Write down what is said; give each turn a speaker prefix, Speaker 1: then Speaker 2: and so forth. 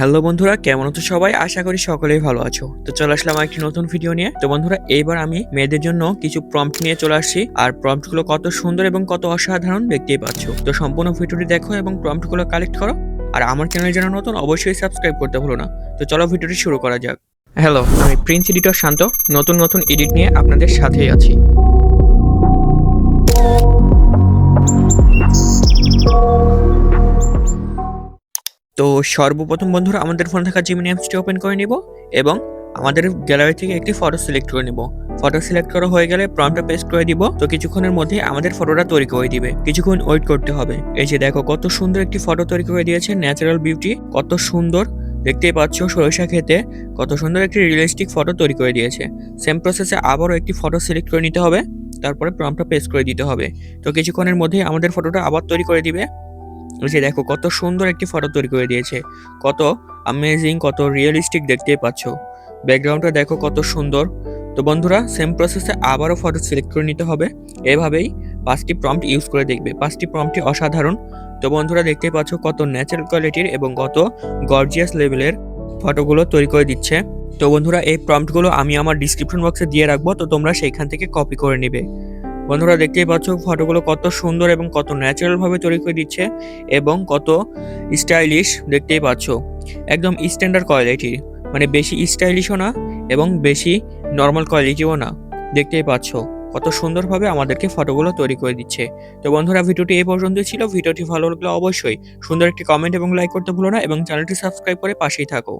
Speaker 1: Hello বন্ধুরা, কেমন আছো সবাই? আশা করি সকলেই ভালো আছো। তো চলে আসলাম একটি নতুন ভিডিও নিয়ে। তো বন্ধুরা, এইবার আমি মেয়েদের জন্য কিছু প্রম্পট নিয়ে চলে আসছি। আর প্রম্পট গুলো কত সুন্দর এবং কত অসাধারণ দেখতেই পাচ্ছ। তো সম্পূর্ণ ভিডিওটি দেখো এবং প্রম্পট গুলো কালেক্ট করো। আর আমার চ্যানেল যারা নতুন অবশ্যই সাবস্ক্রাইব করতে ভুলো না। তো চলো ভিডিওটি শুরু করা যাক। হ্যালো, আমি প্রিন্স এডিটর শান্ত। নতুন নতুন এডিট নিয়ে আপনাদের সাথেই আছি। তো সর্বপ্রথম বন্ধুরা আমাদের ফোনে থাকা জিমিনি অ্যাপসটি ওপেন করে নিব এবং আমাদের গ্যালারি থেকে একটি ফটো সিলেক্ট করে নিব। ফটো সিলেক্ট করা হয়ে গেলে প্রম্পটটা পেস্ট করে দিব। তো কিছুক্ষণের মধ্যে আমাদের ফটোটা তৈরি করে দিবে। কিছুক্ষণ ওয়েট করতে হবে। এই যে দেখো কত সুন্দর একটি ফটো তৈরি করে দিয়েছে। ন্যাচারাল বিউটি, কত সুন্দর দেখতেই পাচ্ছ। সরিষা খেতে কত সুন্দর একটি রিয়েলিস্টিক ফটো তৈরি করে দিয়েছে। সেম প্রসেসে আবারও একটি ফটো সিলেক্ট করে নিতে হবে, তারপরে প্রম্পটটা পেস্ট করে দিতে হবে। তো কিছুক্ষণের মধ্যে আমাদের ফটোটা আবার তৈরি করে দিবে। যে দেখো কত সুন্দর একটি ফটো তৈরি করে দিয়েছে, কত অ্যামেজিং, কত রিয়েলিস্টিক দেখতেই পাচ্ছ। ব্যাকগ্রাউন্ডটা দেখো কত সুন্দর। তো বন্ধুরা, সেম প্রসেসে আবারও ফটো সিলেক্ট করে নিতে হবে। এভাবেই 5টি প্রম্পট ইউজ করে দেখবে। 5টি প্রম্পটই অসাধারণ। তো বন্ধুরা, দেখতেই পাচ্ছ কত ন্যাচারাল কোয়ালিটির এবং কত গর্জিয়াস লেভেলের ফটোগুলো তৈরি করে দিচ্ছে। তো বন্ধুরা, এই প্রম্পটগুলো আমি আমার ডিসক্রিপশন বক্সে দিয়ে রাখবো, তো তোমরা সেইখান থেকে কপি করে নেবে। বন্ধুরা, দেখতেই পাচ্ছ ফটোগুলো কত সুন্দর এবং কত ন্যাচারাল ভাবে তৈরি করে দিচ্ছে এবং কত স্টাইলিশ দেখতেই পাচ্ছ। একদম স্ট্যান্ডার্ড কোয়ালিটি, মানে বেশি স্টাইলিশও না এবং বেশি নর্মাল কোয়ালিটিও না। দেখতেই পাচ্ছ কত সুন্দরভাবে আমাদেরকে ফটোগুলো তৈরি করে দিচ্ছে। তো বন্ধুরা, ভিডিওটি এই পর্যন্তই ছিল। ভিডিওটি ভালো লাগলে অবশ্যই সুন্দর একটি কমেন্ট এবং লাইক করতে ভুলো না এবং চ্যানেলটি সাবস্ক্রাইব করে পাশেই থাকো।